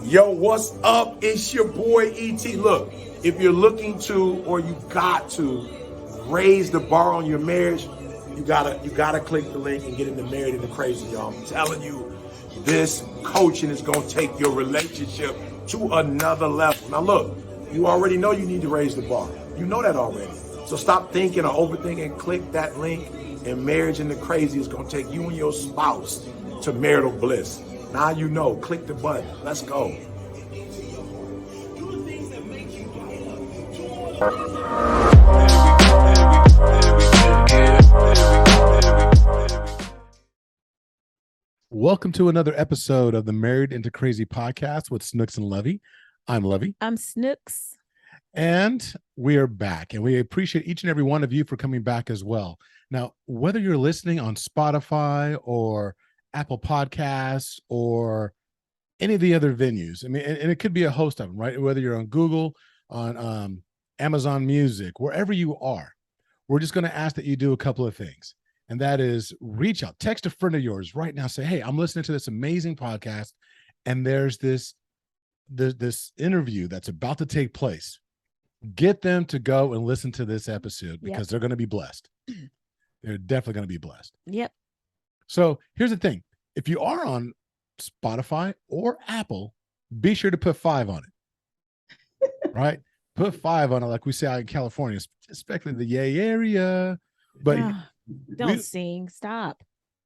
Yo, what's up? It's your boy E.T. Look, if you're looking to or you got to raise the bar on your marriage, you gotta click the link and get into Married into Crazy, y'all. I'm telling you, this coaching is gonna take your relationship to another level. Now look, you already know you need to raise the bar. You know that already. So stop thinking or overthinking. Click that link, and Marriage into Crazy is gonna take you and your spouse to marital bliss. Now you know. Click the button. Let's go. Welcome to another episode of the Married into Crazy podcast with Snooks and Levy. I'm Levy. I'm Snooks. And we are back, and we appreciate each and every one of you for coming back as well. Now, whether you're listening on Spotify or Apple Podcasts or any of the other venues, I mean, and it could be a host of them, right? Whether you're on Google, on Amazon Music, wherever you are, we're just going to ask that you do a couple of things. And that is reach out, text a friend of yours right now. Say, hey, I'm listening to this amazing podcast, and there's this interview that's about to take place. Get them to go and listen to this episode because they're going to be blessed. They're definitely going to be blessed. Yep. So here's the thing. If you are on Spotify or Apple, be sure to put 5 on it, right? Put 5 on it, like we say out in California, especially the Yay area. But don't sing. Stop.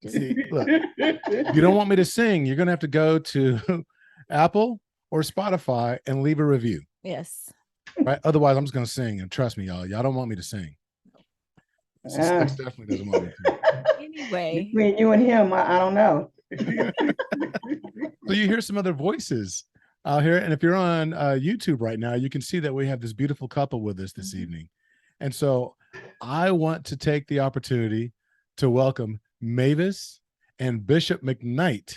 See, look, if you don't want me to sing, you're going to have to go to Apple or Spotify and leave a review. Yes. Right. Otherwise, I'm just going to sing. And trust me, y'all don't want me to sing. Sex definitely doesn't want me to. Anyway. Between you and him, I don't know. So you hear some other voices out here. And if you're on YouTube right now, you can see that we have this beautiful couple with us this evening. And so I want to take the opportunity to welcome Mavis and Bishop McKnight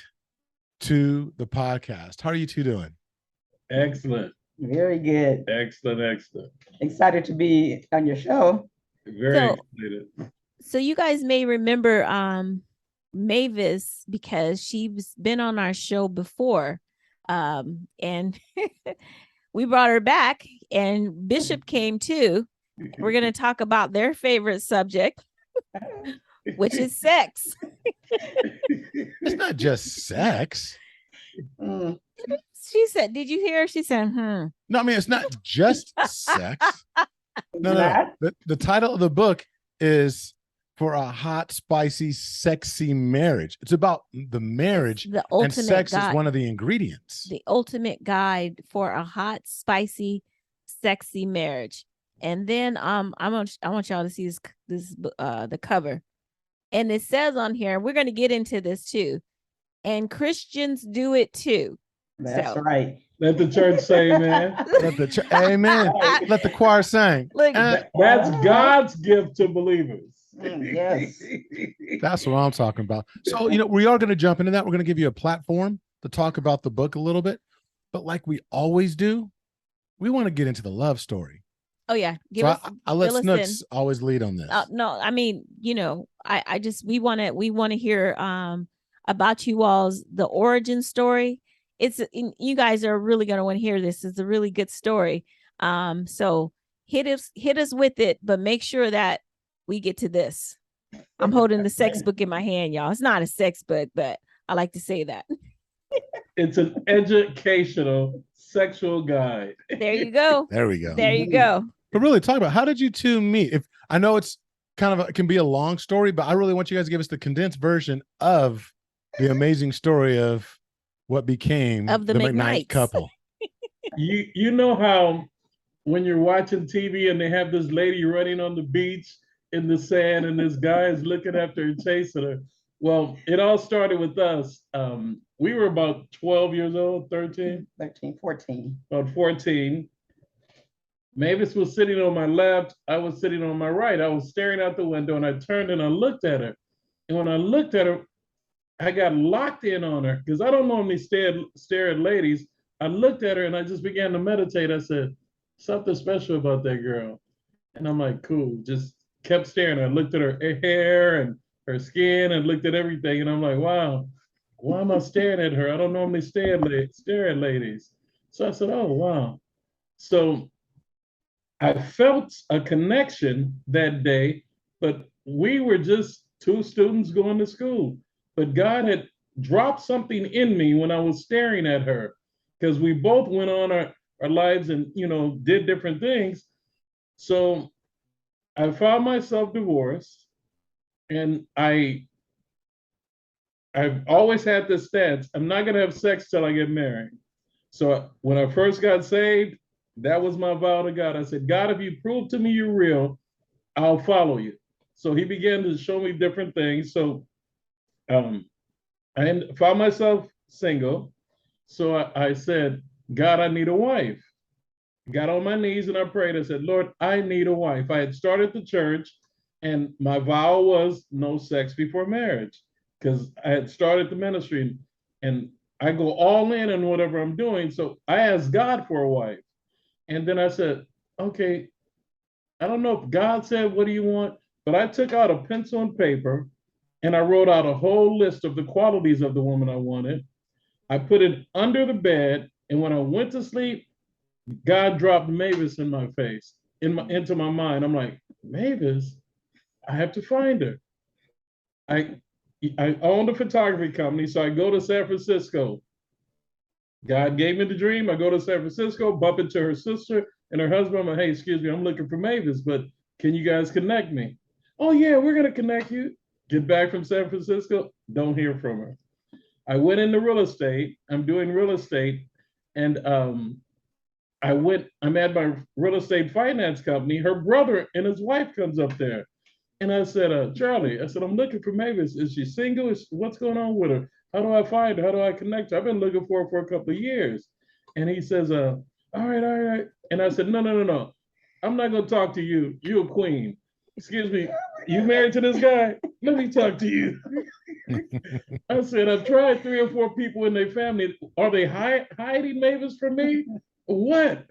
to the podcast. How are you two doing? Excellent. Very good. Excellent. Excited to be on your show. Very excited. So you guys may remember Mavis because she's been on our show before. And we brought her back, and Bishop came too. We're going to talk about their favorite subject, which is sex. It's not just sex. She said, did you hear? She said, No, I mean, it's not just sex. No. The title of the book is For a Hot, Spicy, Sexy Marriage. It's about the marriage, and sex is one of the ingredients. The ultimate guide for a hot, spicy, sexy marriage. And then I want y'all to see this the cover. And it says on here, we're going to get into this too. And Christians do it too. That's right. Let the church say amen. Amen. Let the choir sing. Look, that's God's gift to believers. Yes. That's what I'm talking about. So, we are going to jump into that. We're going to give you a platform to talk about the book a little bit. But like we always do, we want to get into the love story. Oh, yeah. I'll let Snooks always lead on this. No, I mean, we want to hear about you all's the origin story. You guys are really going to want to hear this. It's a really good story. So hit us with it, but make sure that we get to this. I'm holding the sex book in my hand, y'all. It's not a sex book, but I like to say that. It's an educational sexual guide. There you go. There we go. There you go. But really, talk about, how did you two meet? If I know it's it can be a long story, but I really want you guys to give us the condensed version of the amazing story of what became of the McKnight couple. You know how when you're watching TV and they have this lady running on the beach in the sand and this guy is looking after her, chasing her. Well, it all started with us. We were about 12 years old, 13? 14. About 14. Mavis was sitting on my left. I was sitting on my right. I was staring out the window, and I turned and I looked at her. And when I looked at her, I got locked in on her because I don't normally stare at ladies. I looked at her and I just began to meditate. I said, something special about that girl. And I'm like, cool. Just kept staring. I looked at her hair and her skin and looked at everything. And I'm like, wow, why am I staring at her? I don't normally stare at ladies. So I said, oh, wow. So I felt a connection that day, but we were just two students going to school. But God had dropped something in me when I was staring at her, because we both went on our lives and, did different things. So I found myself divorced, and I've always had this stance: I'm not going to have sex till I get married. So when I first got saved, that was my vow to God. I said, God, if you prove to me you're real, I'll follow you. So he began to show me different things. So I found myself single. So I said, God, I need a wife. Got on my knees and I prayed. I said, Lord, I need a wife. I had started the church, and my vow was no sex before marriage, because I had started the ministry, and I go all in whatever I'm doing. So I asked God for a wife. And then I said, okay, I don't know if God said, what do you want? But I took out a pencil and paper and I wrote out a whole list of the qualities of the woman I wanted. I put it under the bed. And when I went to sleep, God dropped Mavis in my face, into my mind. I'm like, Mavis, I have to find her. I owned a photography company, so I go to San Francisco. God gave me the dream. I go to San Francisco, bump into her sister and her husband. I'm like, hey, excuse me, I'm looking for Mavis, but can you guys connect me? Oh, yeah, we're going to connect you. Get back from San Francisco, don't hear from her. I went into real estate. I'm doing real estate. And I'm at my real estate finance company. Her brother and his wife comes up there. And I said, Charlie, I said, I'm looking for Mavis. Is she single? What's going on with her? How do I find her? How do I connect her? I've been looking for her for a couple of years. And he says, all right. And I said, no. I'm not going to talk to you. You're a queen. Excuse me. You married to this guy? Let me talk to you. I said, I've tried 3 or 4 people in their family. Are they hiding Mavis from me? What?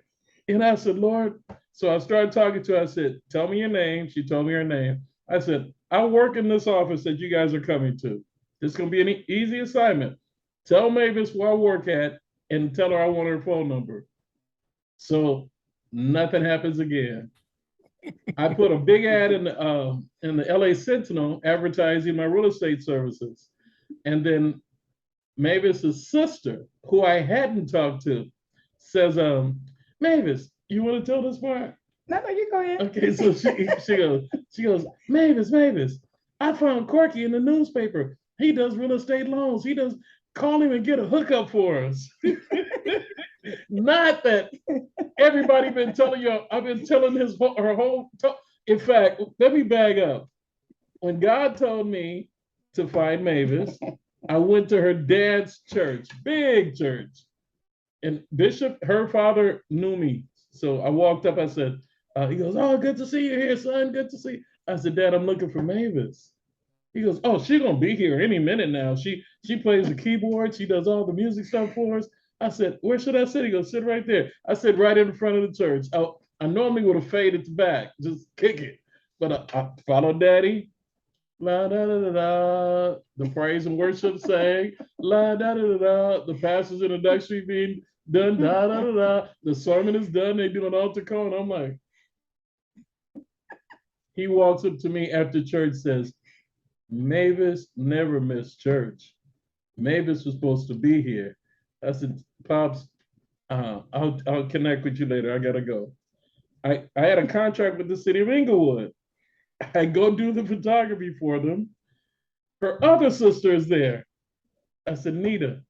And I said, Lord. So I started talking to her. I said, tell me your name. She told me her name. I said, I work in this office that you guys are coming to. It's going to be an easy assignment. Tell Mavis where I work at and tell her I want her phone number. So nothing happens again. I put a big ad in the LA Sentinel advertising my real estate services. And then Mavis's sister, who I hadn't talked to, says, Mavis, you want to tell this part? No, you go ahead. Okay, so she goes, Mavis, I found Corky in the newspaper. He does real estate loans. He does, call him and get a hookup for us. Not that everybody been telling you, I've been telling her whole, in fact, let me bag up. When God told me to find Mavis, I went to her dad's church, big church. And Bishop, her father, knew me. So I walked up, I said, he goes, oh, good to see you here, son, good to see you. I said, Dad, I'm looking for Mavis. He goes, oh, she's gonna be here any minute now. She plays the keyboard, she does all the music stuff for us. I said, where should I sit? He goes, sit right there. I said, right in front of the church. I normally would have faded to back, just kick it. But I followed Daddy. La da da da da. The praise and worship sang. La da da da da. The pastor's introduction being done. Da da da da. The sermon is done. They do an altar call, and I'm like, he walks up to me after church, says, Mavis never missed church. Mavis was supposed to be here. I said, Pops, I'll connect with you later. I gotta go. I had a contract with the city of Inglewood. I go do the photography for them. Her other sister is there. I said, Nita,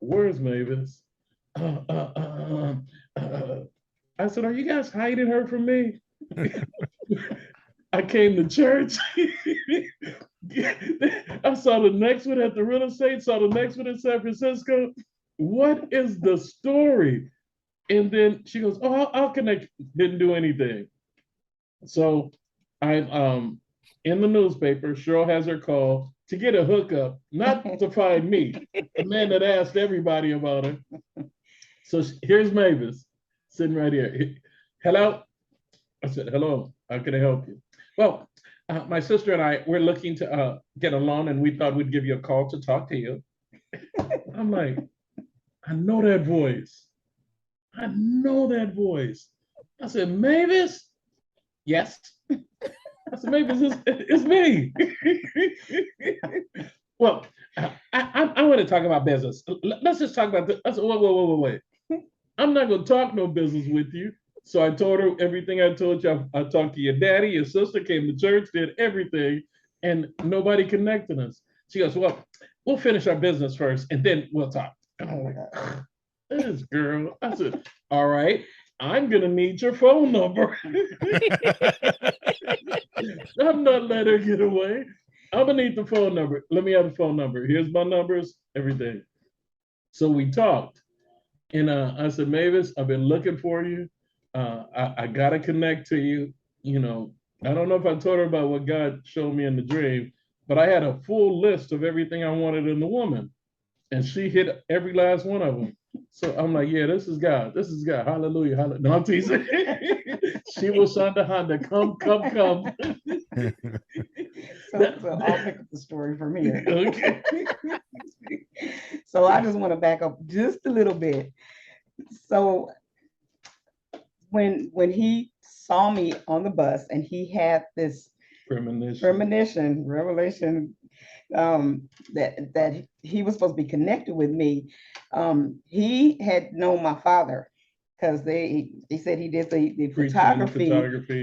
where's Mavis? I said, are you guys hiding her from me? I came to church. I saw the next one at the real estate, saw the next one in San Francisco. What is the story? And then she goes, oh, I'll connect. Didn't do anything. So I'm in the newspaper. Cheryl has her call to get a hookup, not to find me, the man that asked everybody about her. So here's Mavis sitting right here. Hello? I said, hello, how can I help you? Well, my sister and I, we're looking to get a loan, and we thought we'd give you a call to talk to you. I'm like, I know that voice. I know that voice. I said, Mavis? Yes. I said, Mavis, it's me. Well, I want to talk about business. Let's just talk about this. I said, wait. I'm not going to talk no business with you. So I told her everything I told you. I talked to your daddy, your sister came to church, did everything, and nobody connected us. She goes, well, we'll finish our business first, and then we'll talk. And I'm like, this girl. I said, all right, I'm going to need your phone number. I'm not letting her get away. I'm going to need the phone number. Let me have the phone number. Here's my numbers, everything. So we talked. And I said, Mavis, I've been looking for you. I got to connect to you. You know, I don't know if I told her about what God showed me in the dream, but I had a full list of everything I wanted in the woman. And she hit every last one of them. So I'm like, yeah, this is God. This is God. Hallelujah. Hallelujah. No, I'm teasing. She was Shonda Honda. Come. So I'll pick up the story from here. Okay. So I just want to back up just a little bit. So when he saw me on the bus and he had this revelation, that he was supposed to be connected with me. He had known my father because they said he did the photography,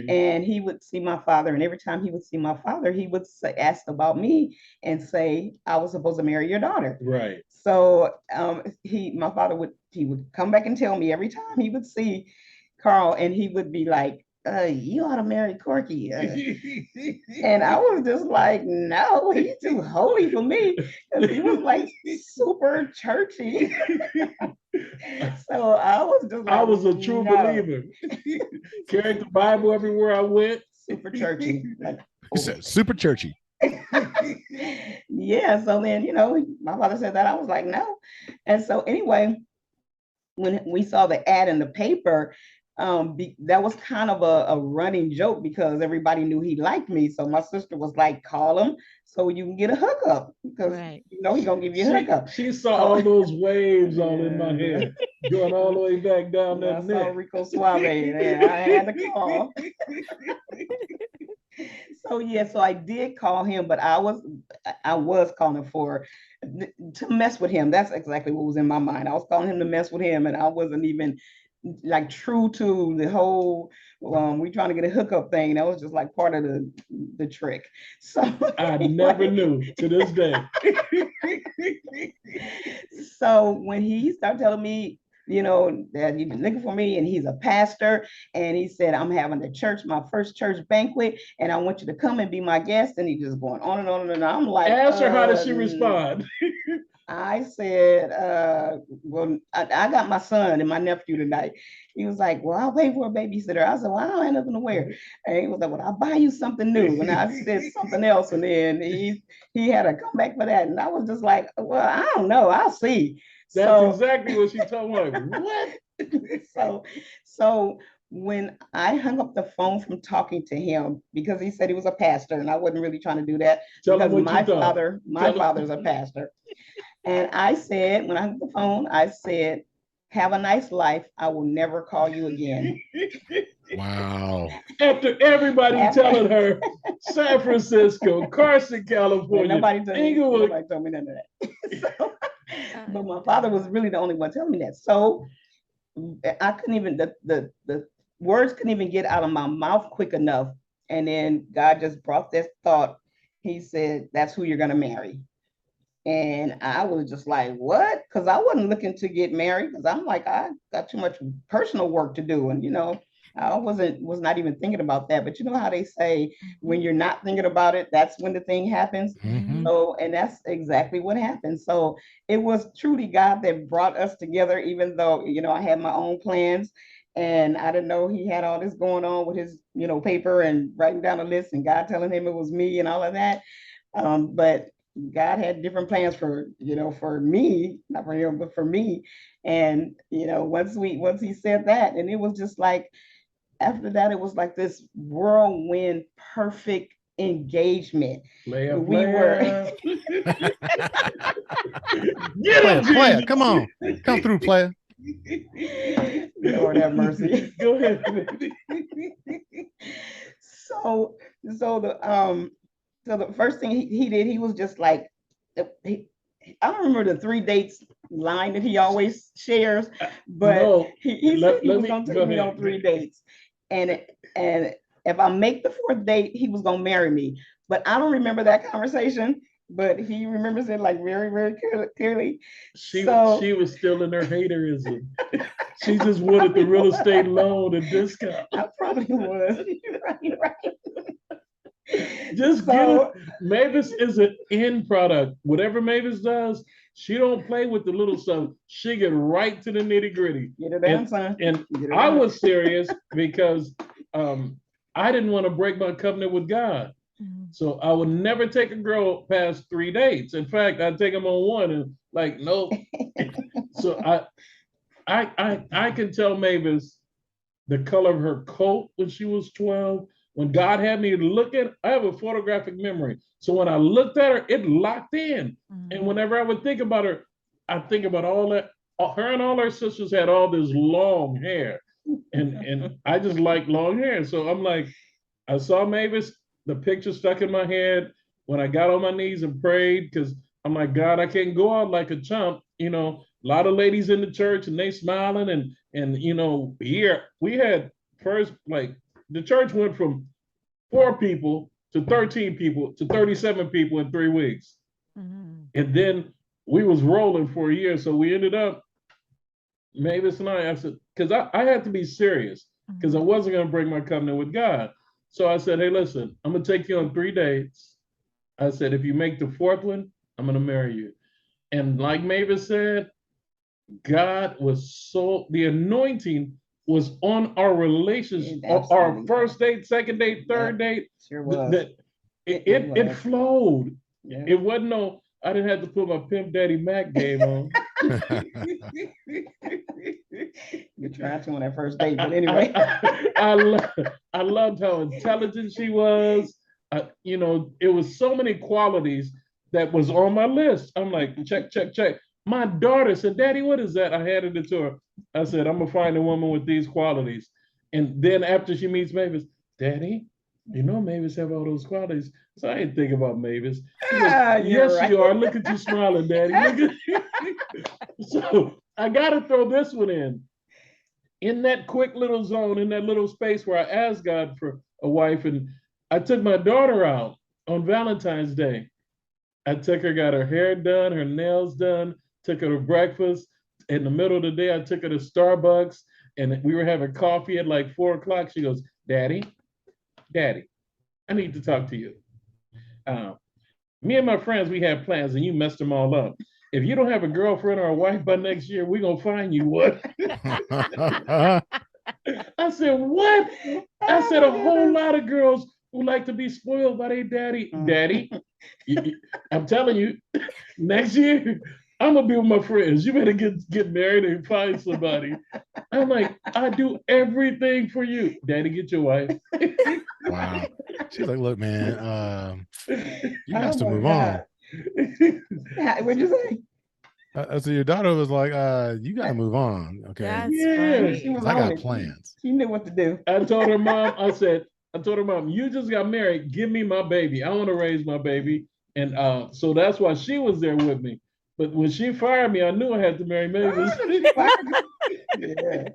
and he would see my father, and every time he would see my father, he would ask about me and say, I was supposed to marry your daughter. Right. So my father would come back and tell me every time he would see Carl, and he would be like, you ought to marry Corky. And I was just like, no, he's too holy for me. Because he was like super churchy. So I was just like, I was a true believer. Carried the Bible everywhere I went. Super churchy. Like, super churchy. Yeah. So then, my father said that. I was like, no. And so anyway, when we saw the ad in the paper, that was kind of a running joke because everybody knew he liked me. So my sister was like, call him so you can get a hookup because he's gonna give you a hookup. She saw all those waves all in my head going all the way back down that neck. I saw Rico Suave. Yeah, I had to call. So I did call him, but I was calling to mess with him. That's exactly what was in my mind. I was calling him to mess with him, and I wasn't even like true to the whole we trying to get a hookup thing. That was just like part of the trick. So I never knew to this day. So when he started telling me, that he's been looking for me and he's a pastor, and he said, I'm having my first church banquet, and I want you to come and be my guest. And he just going on and on and on. I'm like, ask her, how did she respond? I said, well, I got my son and my nephew tonight. He was like, well, I'll pay for a babysitter. I said, well, I don't have nothing to wear. And he was like, well, I'll buy you something new. And I said something else. And then he had to come back for that. And I was just like, well, I don't know. I'll see. That's exactly what she told me. Like, what? So when I hung up the phone from talking to him, because he said he was a pastor, and I wasn't really trying to do that because my father's a pastor. And I said, when I hung up the phone, I said, have a nice life. I will never call you again. Wow. After everybody telling her San Francisco, Carson, California, nobody told me none of that. But my father was really the only one telling me that. So I couldn't even, the words couldn't even get out of my mouth quick enough. And then God just brought this thought. He said, that's who you're going to marry. And I was just like, what? Because I wasn't looking to get married, because I'm like, I got too much personal work to do. And, I was not even thinking about that. But you know how they say, when you're not thinking about it, that's when the thing happens. Mm-hmm. So, and that's exactly what happened. So it was truly God that brought us together, even though, I had my own plans. And I didn't know he had all this going on with his, paper and writing down a list, and God telling him it was me and all of that. But God had different plans for me, not for him, but for me. And, once he said that, and it was just like, after that, it was like this whirlwind, perfect engagement. Player, We were Player, come on, come through, player. Lord have mercy. Go ahead. So the first thing he did, he was just like, I don't remember the 3 dates line that he always shares, but No, he said he let was me- gonna go take me ahead. on 3 dates, and if I make the 4th date, he was gonna marry me. But I don't remember that conversation. But he remembers it like very, very clearly. She So- she was still in her haterism. She just wanted the real estate loan and discount. I probably was. Right. Just get it. Mavis is an end product. Whatever Mavis does, she don't play with the little stuff. She get right to the nitty gritty. Get it down, son. And Get it I down. was serious because I didn't want to break my covenant with God. So I would never take a girl past 3 dates. In fact, I'd take them on one and like, nope. So I can tell Mavis the color of her coat when she was 12. When God had me look at, I have a photographic memory. So when I looked at her, it locked in. And whenever I would think about her, I think about all that. Her and all her sisters had all this long hair. And I just like long hair. So I'm like, I saw Mavis, the picture stuck in my head when I got on my knees and prayed, because I'm like, God, I can't go out like a chump. You know, a lot of ladies in the church and they smiling and you know, here we had first, like the church went from 4 people to 13 people to 37 people in 3 weeks. And then we was rolling for a year. So we ended up, Mavis and I said, because I had to be serious because I wasn't going to break my covenant with God. So I said, hey, listen, I'm going to take you on 3 dates. I said, if you make the 4th one, I'm going to marry you. And like Mavis said, God was so, the anointing was on our relationship, our first date, second date, third date. Sure was. That it flowed. Yeah. It wasn't no, I didn't have to put my Pimp Daddy Mac game on. You tried to on that first date, but anyway. I loved how intelligent she was. You know, it was so many qualities that was on my list. I'm like, check, check, check. My daughter said, Daddy, what is that? I handed it to her. I said, I'm going to find a woman with these qualities. And then after she meets Mavis, Daddy, you know Mavis have all those qualities. So I didn't think about Mavis. She goes, yes, right. You are. Look at you smiling, Daddy. Look at So I got to throw this one in. In that quick little zone, in that little space where I asked God for a wife, and I took my daughter out on Valentine's Day. I took her, got her hair done, her nails done, took her to breakfast. In the middle of the day, I took her to Starbucks, and we were having coffee at like 4 o'clock. She goes, Daddy, I need to talk to you. Me and my friends, we have plans, and you messed them all up. If you don't have a girlfriend or a wife by next year, we're going to find you one. I said, what? I said, a whole lot of girls who like to be spoiled by their daddy. Daddy, I'm telling you, next year, I'm going to be with my friends. You better get married and find somebody. I'm like, I do everything for you. Daddy, get your wife. Wow. She's like, look, man, you got to move on. What'd you say? So your daughter was like, you got to move on. Okay. That's She was I got it. plans. She knew what to do. I told her mom, I told her mom, you just got married. Give me my baby. I want to raise my baby. And so that's why she was there with me. But when she fired me, I knew I had to marry Mavis. Yeah.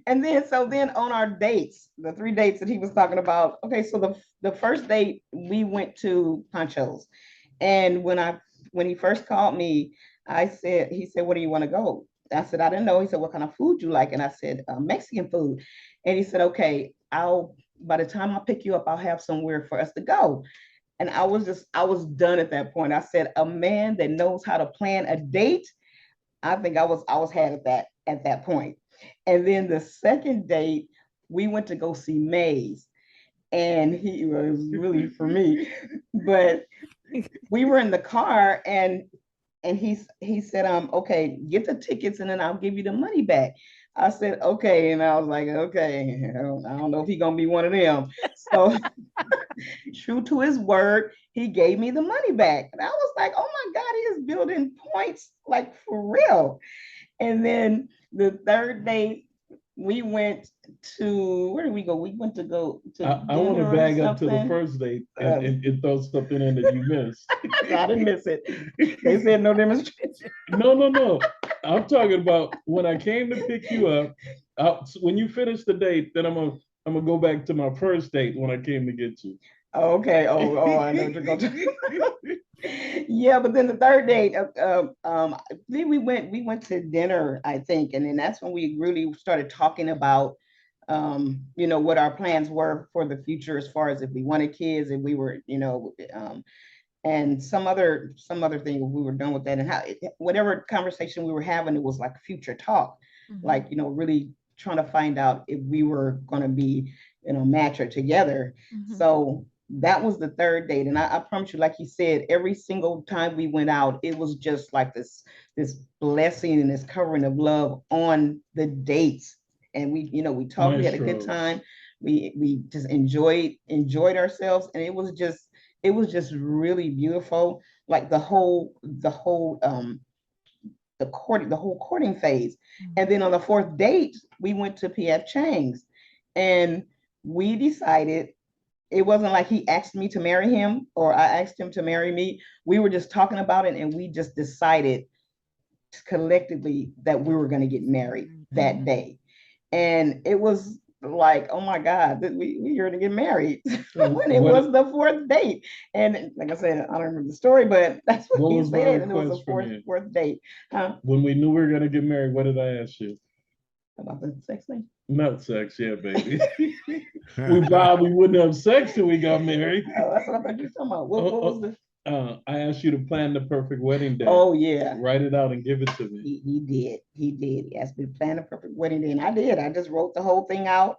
And then on our dates, the 3 dates that he was talking about. Okay, so the first date we went to Pancho's, and when he first called me, he said, where do you want to go? I said, I didn't know. He said, what kind of food you like? And I said, Mexican food. And he said, okay, by the time I pick you up, I'll have somewhere for us to go. And I was done at that point. I said, a man that knows how to plan a date, I think I was had at that point. And then the second date, we went to go see Mavis. And he was really for me. But we were in the car and he said, okay, get the tickets and then I'll give you the money back. I said, okay. And I was like, okay, I don't know if he's gonna be one of them. So True to his word, he gave me the money back. And I was like, oh my God, he is building points like for real. And then the third day, we went to, where did we go? We went to go to I want to dinner or bag up to the something. first date and throw something in that you missed. I didn't miss it. They said no demonstration. No. I'm talking about when I came to pick you up. When you finish the date, then I'm gonna go back to my first date when I came to get you. Okay. Oh, I know what you're going to. Yeah, but then the third date, then we went to dinner, I think, and then that's when we really started talking about, what our plans were for the future as far as if we wanted kids, if we were, and some other thing we were done with that, and how whatever conversation we were having, it was like future talk, like really trying to find out if we were going to be match or together. So that was the third date, and I promise you, like you said, every single time we went out, it was just like this blessing and this covering of love on the dates. And we talked, we had a good time, we just enjoyed ourselves, and it was just really beautiful, like the whole courting phase. And then on the fourth date, we went to PF Chang's, and we decided, it wasn't like he asked me to marry him or I asked him to marry me. We were just talking about it, and we just decided collectively that we were going to get married that day. And it was like, oh my God, we are to get married when it was the fourth date. And like I said, I don't remember the story, but that's what he said. And it was the fourth date. When we knew we were going to get married, what did I ask you? About the sex thing? Not sex, yeah, baby. We vowed we wouldn't have sex till we got married. Oh, that's what I thought you were talking about. What was the? I asked you to plan the perfect wedding day. Oh yeah. Write it out and give it to me. He did. He asked me to plan the perfect wedding day, and I did. I just wrote the whole thing out,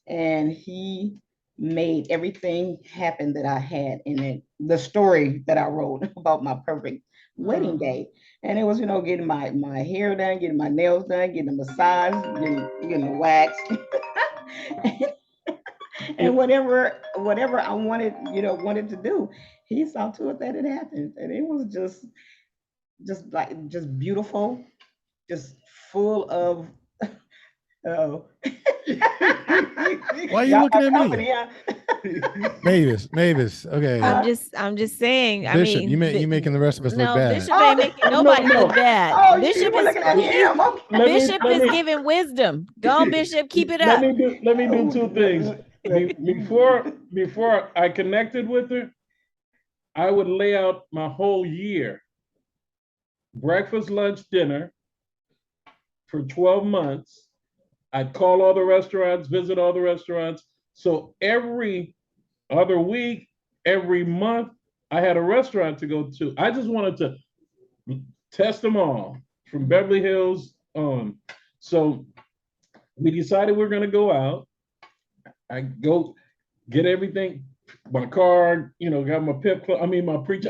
and he made everything happen that I had in it. The story that I wrote about my perfect wedding day. And it was, getting my hair done, getting my nails done, getting a massage, getting a wax. And whatever I wanted to do, he saw to it that it happened. And it was just beautiful, just full of Why are you looking at me? Mavis. Okay. I'm just saying. Bishop, I mean, you making the rest of us look bad. Bishop ain't making nobody look bad. Oh, Bishop Bishop is giving wisdom. Go on, Bishop, keep it up. Let me do two things. Before I connected with her, I would lay out my whole year. Breakfast, lunch, dinner for 12 months. I'd call all the restaurants, visit all the restaurants. So every other week, every month, I had a restaurant to go to. I just wanted to test them all from Beverly Hills on. So we decided we're going to go out. I go get everything, my car, got my my preacher,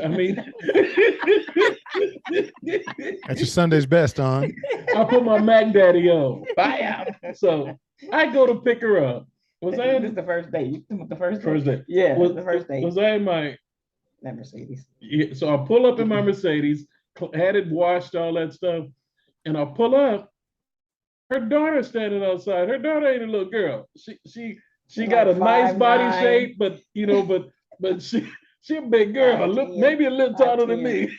That's your Sunday's best on. I put my Mac Daddy on. Bye. So I go to pick her up. Was I This is the first day? The first day? Yeah, the first day. Was I in my that Mercedes? Yeah, so I pull up in my Mercedes, had it washed, all that stuff, and I pull up. Her daughter's standing outside. Her daughter ain't a little girl. She got a nice body shape, but but she a big girl, maybe a little taller than me.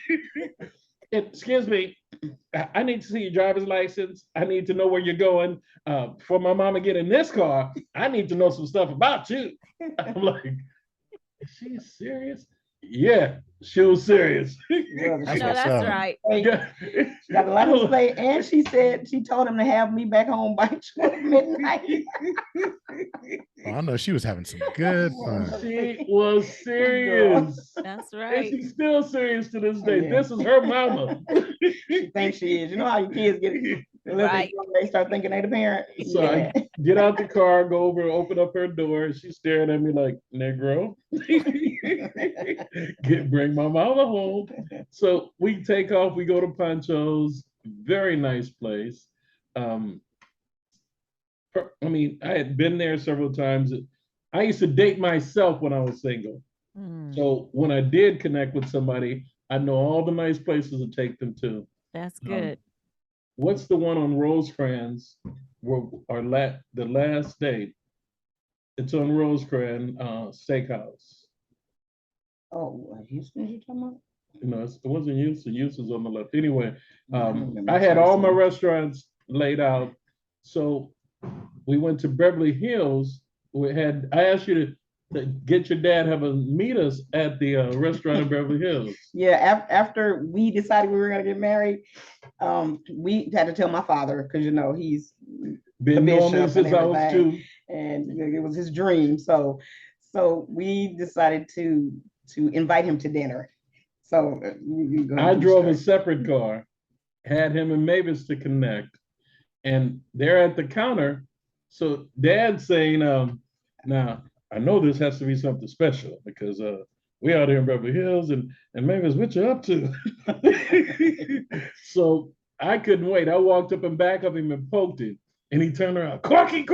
Excuse me, I need to see your driver's license. I need to know where you're going. For my mama get in this car, I need to know some stuff about you. I'm like, is she serious? Yeah, she was serious. That's right. She got a license plate, and she told him to have me back home by 12 midnight. I know she was having some good fun. She was serious. That's right. And she's still serious to this day. Yeah. This is her mama. She thinks she is. You know how your kids get right. They start thinking they're the parent. So I get out the car, go over, open up her door. She's staring at me like, Negro. Bring my mama home. So we take off, we go to Pancho's, very nice place. I had been there several times. I used to date myself when I was single. So when I did connect with somebody, I know all the nice places to take them to. That's good. What's the one on Rosecrans where the last date? It's on Rosecrans Steakhouse. Oh, Houston, you talking about? No, it wasn't Houston. Houston's on the left. Anyway, remember I had all my Houston. restaurants laid out. So we went to Beverly Hills. I asked you to get your dad, meet us at the restaurant in Beverly Hills. Yeah, after we decided we were gonna get married, we had to tell my father, because he's Been knowing me since I was 2. and it was his dream. So we decided to invite him to dinner. So I drove a separate car, had him and Mavis to connect, and they're at the counter. So Dad's saying, now I know this has to be something special because we out here in Beverly Hills, and Mavis, what you up to? So I couldn't wait. I walked up and back of him and poked him. And he turned around, Corky,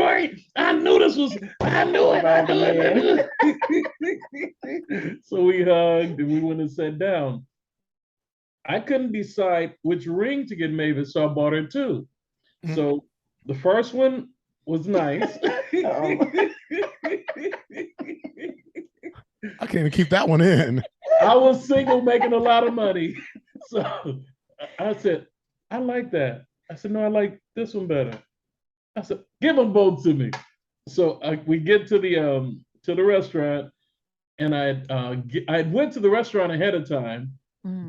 I knew it. So we hugged and we went and sat down. I couldn't decide which ring to get Mavis, so I bought her 2. So the first one was nice. I can't even keep that one in. I was single, making a lot of money. So I said, I like that. I said, no, I like this one better. I said, give them both to me. So we get to the restaurant, and I went to the restaurant ahead of time,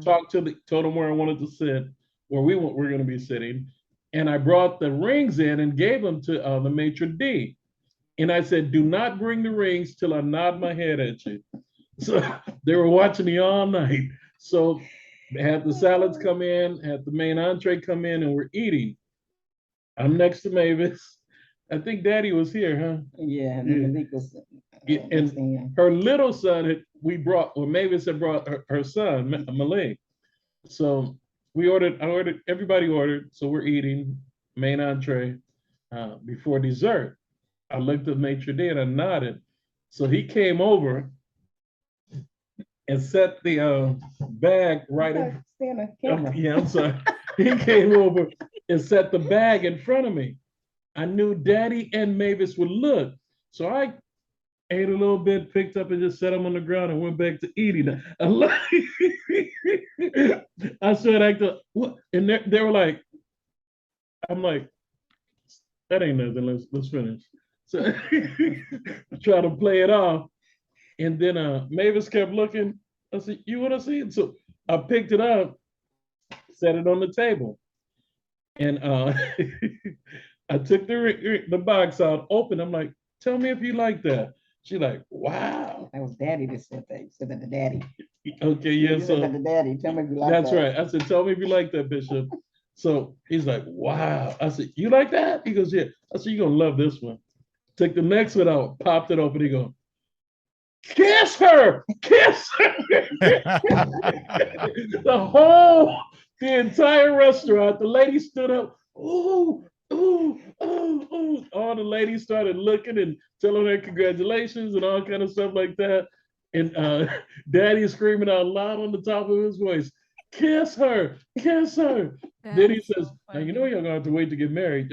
told them where I wanted to sit, where we're going to be sitting, and I brought the rings in and gave them to the maitre d'. And I said, do not bring the rings till I nod my head at you. So they were watching me all night. So they had the salads come in, had the main entree come in, and we're eating. I'm next to Mavis. I think Daddy was here, huh? Yeah, Malik was. And her little son, Mavis had brought her son, Malik. So everybody ordered. So we're eating main entree before dessert. I looked at maitre d' and I nodded. So he came over and set the bag right in. Yeah, I'm sorry. He came over and set the bag in front of me. I knew Daddy and Mavis would look. So I ate a little bit, picked up and just set them on the ground and went back to eating. I said, what? And they were like, I'm like, that ain't nothing, let's finish. So try to play it off. And then Mavis kept looking. I said, you want to see it? So I picked it up, set it on the table. And I took the box out, opened. I'm like, tell me if you like that. She's like, wow. That was Daddy that said that. You said that to Daddy. Okay, yeah. You said that to Daddy. Tell me if you like that. That's that. right. I said, tell me if you like that, Bishop. So he's like, wow. I said, you like that? He goes, yeah. I said, you're going to love this one. Took the next one out, popped it open. He goes, kiss her, kiss her. The entire restaurant, the lady stood up, ooh, ooh, ooh, ooh. All the ladies started looking and telling her congratulations and all kind of stuff like that. And Daddy screaming out loud on the top of his voice, kiss her, kiss her. Then he says, now you know y'all gonna have to wait to get married.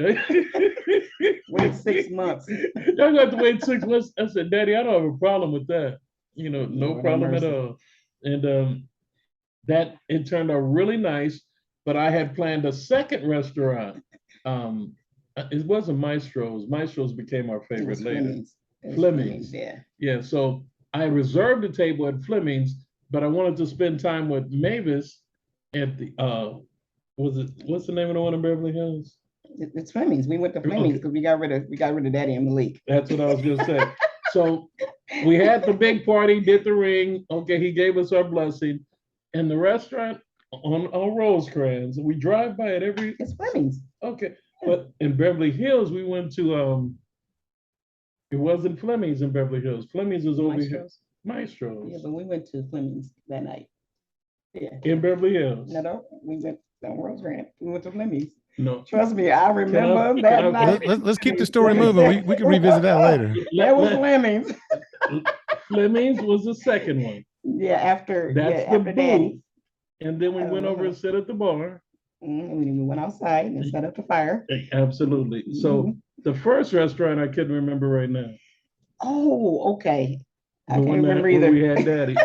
Wait 6 months. Y'all gonna have to wait 6 months. I said, Daddy, I don't have a problem with that. No problem at all. And that it turned out really nice, but I had planned a second restaurant. It wasn't Maestro's. Maestro's became our favorite later. Fleming's. Yeah. Yeah. So I reserved a table at Fleming's, but I wanted to spend time with Mavis at the what's the name of the one in Beverly Hills? It's Fleming's. We went to Fleming's because we got rid of Daddy and Malik. That's what I was gonna say. So we had the big party, did the ring. Okay, he gave us our blessing. And the restaurant on Rosecrans, we drive by it every. It's Fleming's. Okay, but in Beverly Hills, we went to it wasn't Fleming's in Beverly Hills. Fleming's is over here. Maestro's. Yeah, but we went to Fleming's that night. Yeah. In Beverly Hills. No, we went on Rosecrans. We went to Fleming's. No. Trust me, I remember that can I- night. Let's keep the story moving. We can revisit that later. There was Flemings. Fleming's was the second one. Yeah, after That's the after booth. Daddy. And then we went over and sat at the bar. We went outside and set up the fire. Absolutely. So the first restaurant I couldn't remember right now. Oh, okay. I The can't one remember where either. we had Daddy.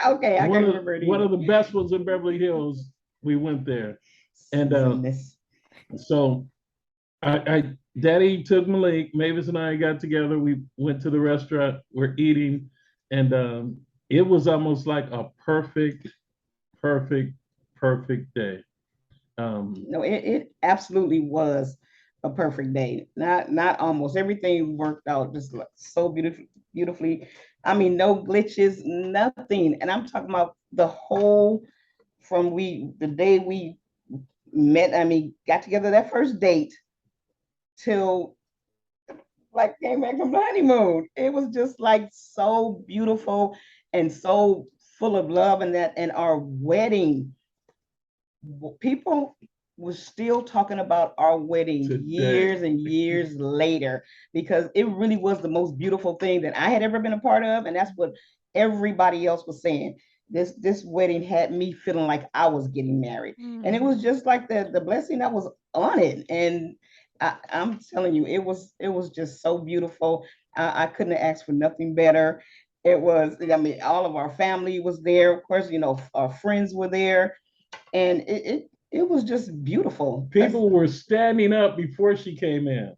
Okay, I one can't of, remember it one either. of the best ones in Beverly Hills. We went there. And Goodness. so Daddy took Malik, Mavis and I got together. We went to the restaurant, we're eating, and it was almost like a perfect day. No, it absolutely was a perfect day. Not almost everything worked out just like so beautifully. I mean, no glitches, nothing. And I'm talking about the whole from the day we met, I mean, got together that first date till like came back from the honeymoon. It was just like so beautiful and so full of love, and our wedding, people was still talking about our wedding Today. years and years later, because it really was the most beautiful thing that I had ever been a part of, and that's what everybody else was saying. This wedding had me feeling like I was getting married, and it was just like the blessing that was on it. And I'm telling you, it was just so beautiful. I couldn't have asked for nothing better. It was, I mean, all of our family was there. Of course, our friends were there, and it was just beautiful. People were standing up before she came in.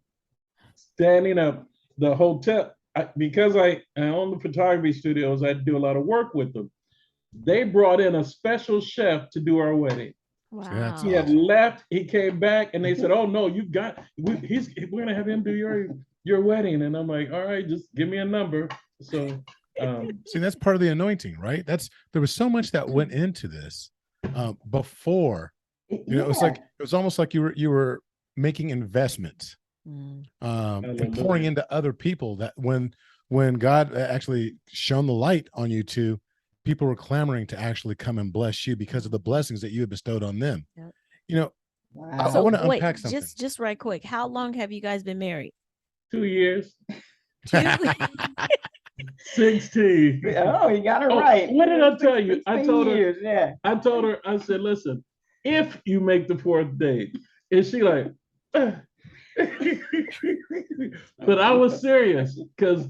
Standing up. The hotel, because I own the photography studios, I do a lot of work with them. They brought in a special chef to do our wedding. Wow. He had left, he came back, and they said, "Oh no, we're gonna have him do your wedding." And I'm like, "All right, just give me a number." So see, that's part of the anointing, right? There was so much that went into this before. It was almost like you were making investments, and pouring into other people. That when God actually shone the light on you two, people were clamoring to actually come and bless you because of the blessings that you had bestowed on them. Yep. Wow. I want to unpack something. Just right quick. How long have you guys been married? 2 years. 2? 16. Oh, you got it right. What did I tell you? I told years, her, yeah. I told her, I said, listen, if you make the 4th date, and she like, but I was serious because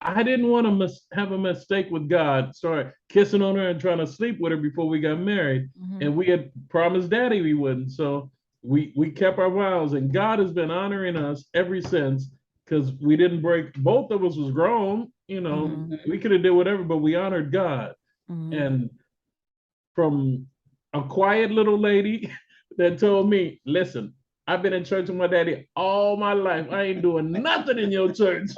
I didn't want to have a mistake with God, start kissing on her and trying to sleep with her before we got married. And we had promised Daddy we wouldn't. So we kept our vows, and God has been honoring us ever since, because we didn't break. Both of us was grown, we could have did whatever, but we honored God. And from a quiet little lady that told me, listen, I've been in church with my daddy all my life. I ain't doing nothing in your church.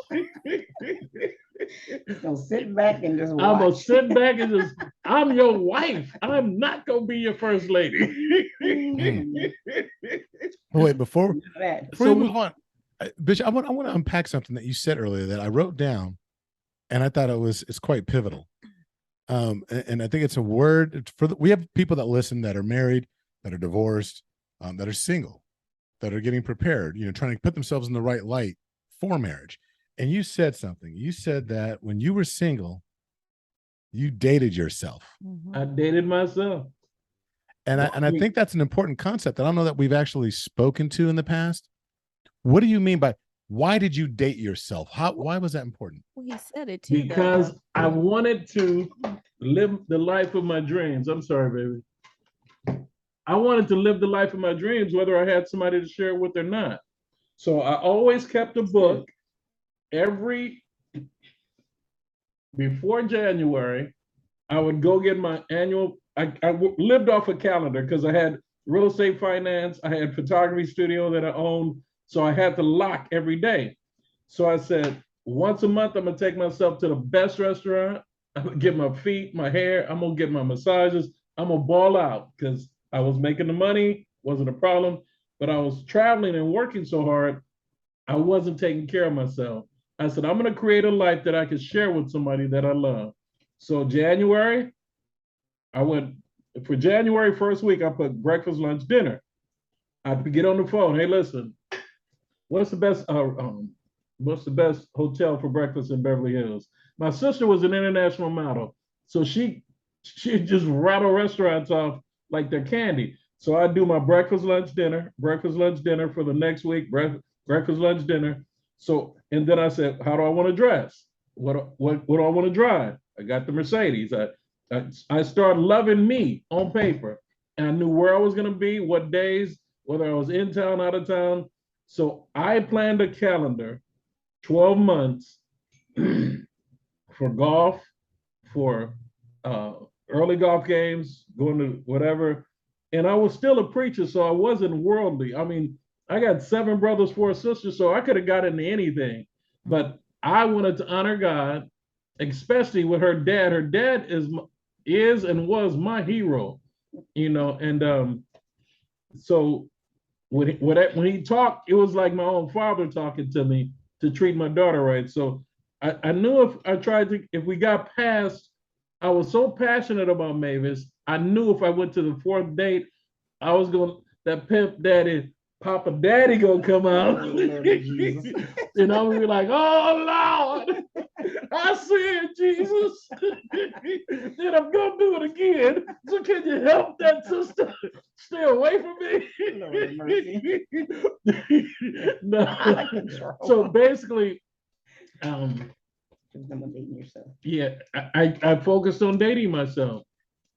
So sit back and just watch. I'm gonna sit back and just, I'm your wife. I'm not gonna be your first lady. Wait, before we move on, Bishop, I want to unpack something that you said earlier that I wrote down, and I thought it's quite pivotal. And I think it's a word we have people that listen that are married, that are divorced, that are single, that are getting prepared, trying to put themselves in the right light for marriage. And you said something. You said that when you were single, you dated yourself. I dated myself. And I think that's an important concept that I don't know that we've actually spoken to in the past. What do you mean by, why did you date yourself? Why was that important? Well, he said it too. Because I wanted to live the life of my dreams. I'm sorry, baby. I wanted to live the life of my dreams, whether I had somebody to share it with or not. So I always kept a book. Before January, I would go get my annual. I lived off a calendar because I had real estate finance. I had photography studio that I owned. So I had to lock every day. So I said, once a month, I'm gonna take myself to the best restaurant. I'm gonna get my feet, my hair. I'm gonna get my massages. I'm gonna ball out because I was making the money, wasn't a problem. But I was traveling and working so hard, I wasn't taking care of myself. I said, I'm gonna create a life that I can share with somebody that I love. So January, I went for January first week, I put breakfast, lunch, dinner. I'd get on the phone. Hey, listen, what's the best hotel for breakfast in Beverly Hills? My sister was an international model, so she just rattle restaurants off like they're candy. So I do my breakfast, lunch, dinner for the next week, breakfast, lunch, dinner. So, and then I said, how do I want to dress? What do I want to drive? I got the Mercedes. I started loving me on paper, and I knew where I was going to be, what days, whether I was in town, out of town. So I planned a calendar, 12 months for golf, for early golf games, going to whatever. And I was still a preacher, so I wasn't worldly. I mean, I got 7 brothers, 4 sisters, so I could have got into anything. But I wanted to honor God, especially with her dad. Her dad is and was my hero, and so when he talked, it was like my own father talking to me to treat my daughter right. So I knew if we got past, I was so passionate about Mavis. I knew if I went to the 4th date, I was that pimp daddy, Papa Daddy gonna come out. And I would be like, oh Lord, I said Jesus. Then I'm gonna do it again. So can you help that sister stay away from me? Lord mercy. No. So basically, dating yourself. yeah, I focused on dating myself,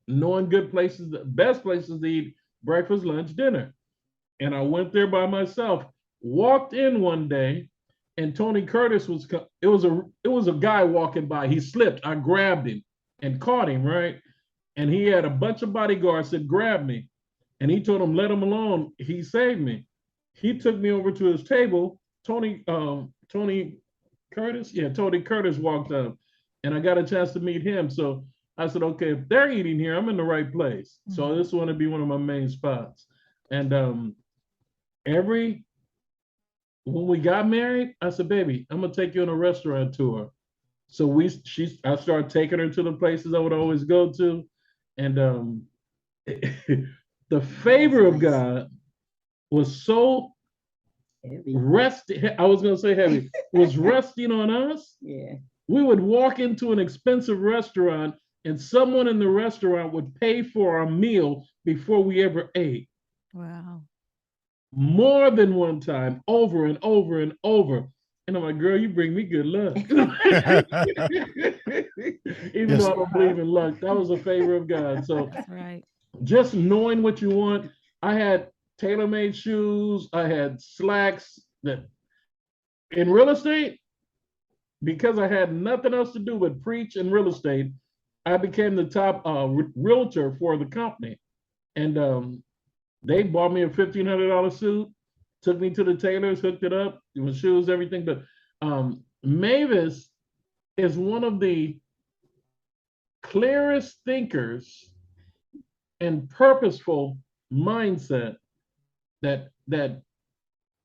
knowing good places, the best places to eat breakfast, lunch, dinner. And I went there by myself, walked in one day, and Tony Curtis it was a guy walking by. He slipped. I grabbed him and caught him, right? And he had a bunch of bodyguards that grabbed me. And he told him, let him alone. He saved me. He took me over to his table. Tony Curtis? Yeah, Tony Curtis walked up, and I got a chance to meet him. So I said, okay, if they're eating here, I'm in the right place. So this want to be one of my main spots. And when we got married, I said, baby, I'm gonna take you on a restaurant tour. So I started taking her to the places I would always go to. And the favor of God was so I was gonna say heavy, was resting on us. Yeah. We would walk into an expensive restaurant and someone in the restaurant would pay for our meal before we ever ate. Wow. More than one time, over and over and over. And I'm like, girl, you bring me good luck. Even though I don't believe in luck, that was a favor of God. So That's right. Just knowing what you want. I had tailor-made shoes. I had slacks that in real estate, because I had nothing else to do but preach in real estate, I became the top realtor for the company. And they bought me a $1,500 suit, took me to the tailors, hooked it up, with shoes, everything. But Mavis is one of the clearest thinkers and purposeful mindset that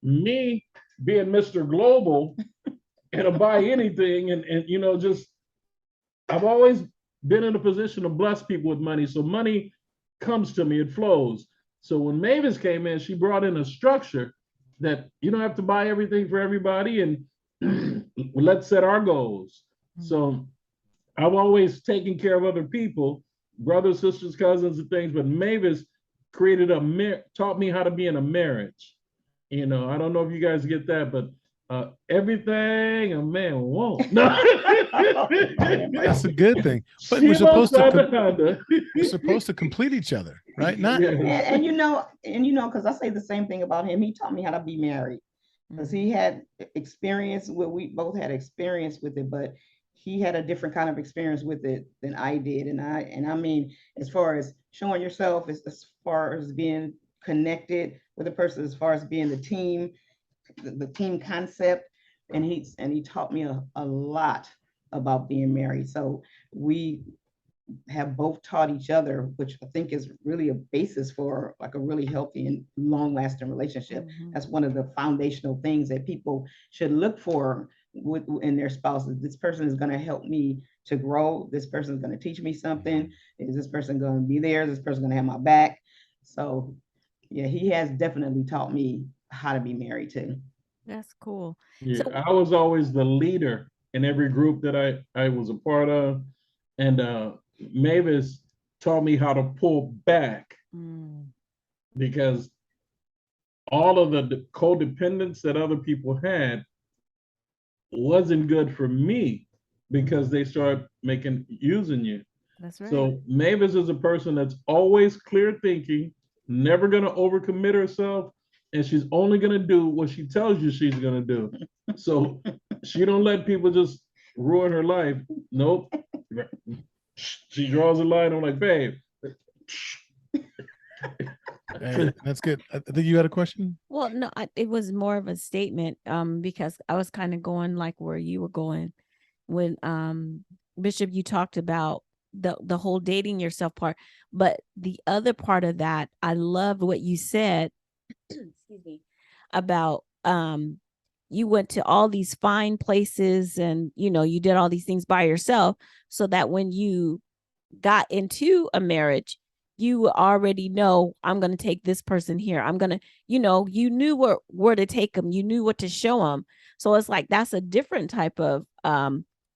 me being Mr. Global and to buy anything and just I've always been in a position to bless people with money. So money comes to me, it flows. So when Mavis came in, she brought in a structure that you don't have to buy everything for everybody, and let's set our goals. So I've always taken care of other people, brothers, sisters, cousins, and things, but Mavis created taught me how to be in a marriage. I don't know if you guys get that, but everything a man wants. No. That's a good thing. But we're supposed to complete each other, right? Not and because I say the same thing about him. He taught me how to be married because he had experience. We both had experience with it, but he had a different kind of experience with it than I did. And I mean, as far as showing yourself, as far as being connected with a person, as far as being the team concept, and he taught me a lot about being married. So we have both taught each other, which I think is really a basis for like a really healthy and long-lasting relationship. Mm-hmm. That's one of the foundational things that people should look for in their spouses. This person is going to help me to grow. This person is going to teach me something. Is this person going to be there? Is this person going to have my back? So Yeah, he has definitely taught me how to be married too. That's cool. Yeah, So I was always the leader in every group that I was a part of. And Mavis taught me how to pull back because all of the codependence that other people had wasn't good for me because they started using you. that's right. So Mavis is a person that's always clear thinking, never gonna overcommit herself, and she's only gonna do what she tells you she's gonna do. So she don't let people just ruin her life. Nope. She draws a line. I'm like, babe. Hey, that's good. I think you had a question. Well, no, it was more of a statement because I was kind of going like where you were going when Bishop, you talked about the whole dating yourself part, but the other part of that, I loved what you said excuse me, about you went to all these fine places and you did all these things by yourself so that when you got into a marriage, you already know, I'm going to take this person here. I'm going to, you knew where to take them. You knew what to show them. So it's like, that's a different type of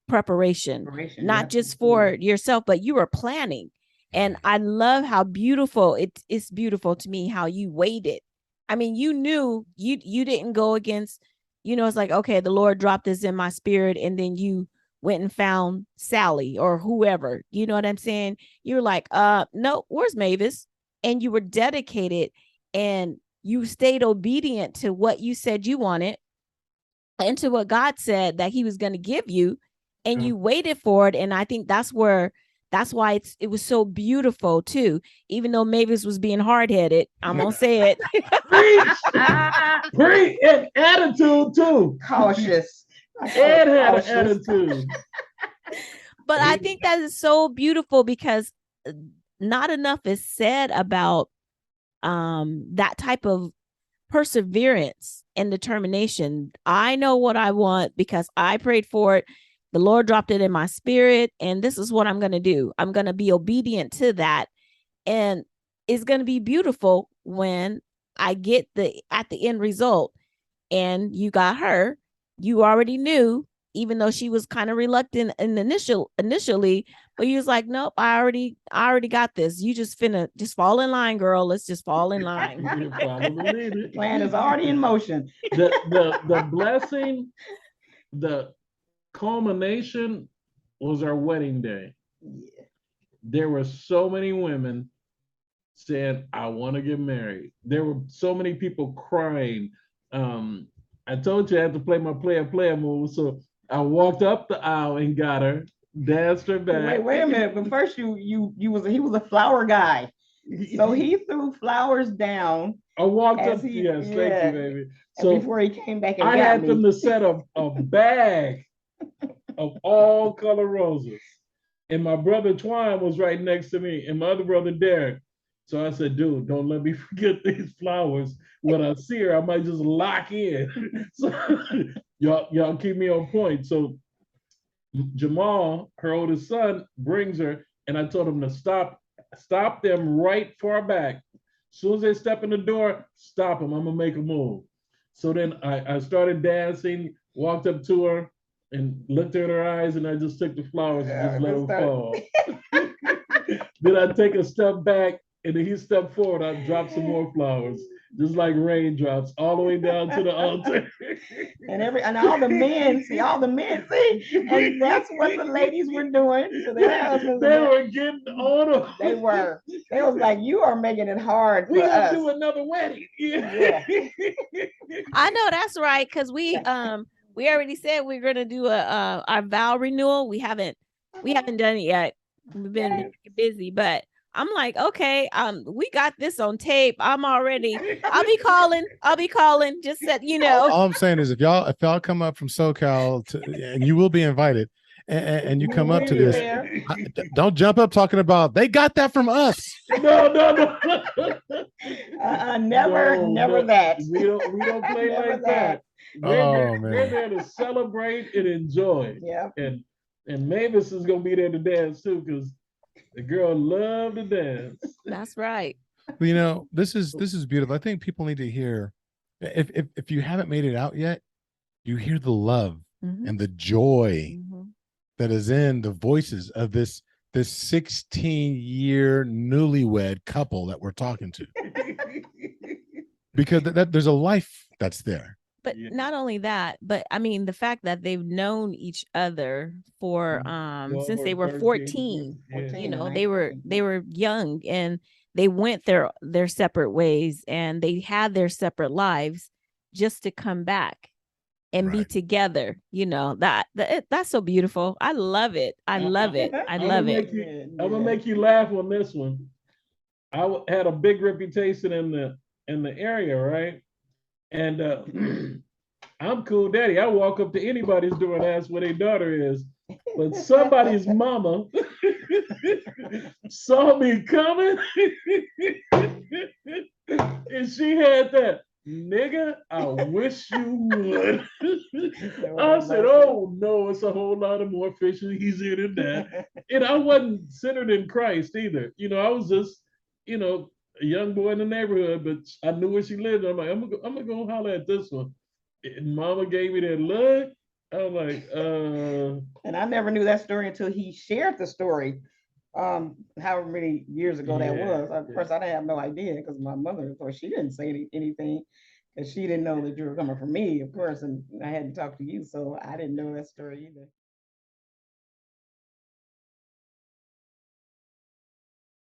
preparation, not Yep. just for yourself, but you were planning. And I love how beautiful it's beautiful to me how you waited. I mean, you knew you didn't go against, it's like, okay, the Lord dropped this in my spirit. And then you went and found Sally or whoever, you know what I'm saying? You're like, no, where's Mavis? And you were dedicated and you stayed obedient to what you said you wanted and to what God said that he was going to give you. And you waited for it. And I think that's why it was so beautiful too. Even though Mavis was being hard-headed, I'm going to say it. Preach and attitude too. Cautious. Ed had an attitude. But I think that is so beautiful because not enough is said about that type of perseverance and determination. I know what I want because I prayed for it. The Lord dropped it in my spirit, and this is what I'm going to do. I'm going to be obedient to that. And it's going to be beautiful when I get at the end result. And you got her. You already knew, even though she was kind of reluctant initially, but you was like, nope, I already got this. You just fall in line, girl. Let's just fall in line. Plan is already in motion. The blessing, the culmination was our wedding day. Yeah. There were so many women saying, I want to get married. There were so many people crying. I told you I had to play my player move. So I walked up the aisle and got her, danced her back. Wait a minute. But first he was a flower guy. So he threw flowers down. I walked up. Yes, thank you, baby. So before he came back and I had them to set a bag of all color roses. And my brother Twine was right next to me, and my other brother Derek. So I said, dude, don't let me forget these flowers. When I see her, I might just lock in. So y'all keep me on point. So Jamal, her oldest son, brings her, and I told him to stop them right far back. As soon as they step in the door, stop them. I'm gonna make a move. So then I started dancing, walked up to her, and looked at her eyes, and I just took the flowers and just let them fall. Then I take a step back, and then he stepped forward. I dropped some more flowers, just like raindrops, all the way down to the altar. And all the men see, and that's what the ladies were doing to their husbands. They were getting on them. They were. They was like, you are making it hard for us. We gonna do another wedding. Yeah. I know that's right, because we already said we're gonna do our vow renewal. We haven't done it yet. We've been busy, but I'm like, okay, we got this on tape. I'll be calling, just said, All I'm saying is if y'all come up from SoCal and you will be invited and you come up to this, don't jump up talking about they got that from us. No. Never that. We don't play like that. We're there to celebrate and enjoy. Yeah. And Mavis is gonna be there to dance too, because the girl loved to dance. That's right. But, you know, this is beautiful. I think people need to hear. If you haven't made it out yet, you hear the love Mhm. and the joy Mhm. that is in the voices of this 16-year newlywed couple that we're talking to, because there's a life that's there. But Yeah. not only that, but I mean the fact that they've known each other for since they were 14. 14 You and know, 19. they were young, and they went their separate ways, and they had their separate lives just to come back and be Right. together. You know, that's so beautiful. I love it. I love it. I love it. I'm gonna make you laugh on this one. Had a big reputation in the area, right? And I'm cool daddy. I walk up to anybody's door and ask where their daughter is. But somebody's mama saw me coming and she had that, nigga, I wish you would. I said, oh no, it's a whole lot of more fish easier than that. And I wasn't centered in Christ either. You know, I was just, you know, a young boy in the neighborhood, but I knew where she lived. I'm like, I'm gonna go holler at this one. And mama gave me that look. I was like, And I never knew that story until he shared the story. However many years ago that was. Of course, I didn't have no idea because my mother, of course, she didn't say anything because she didn't know that you were coming from me, of course, and I hadn't talked to you, so I didn't know that story either.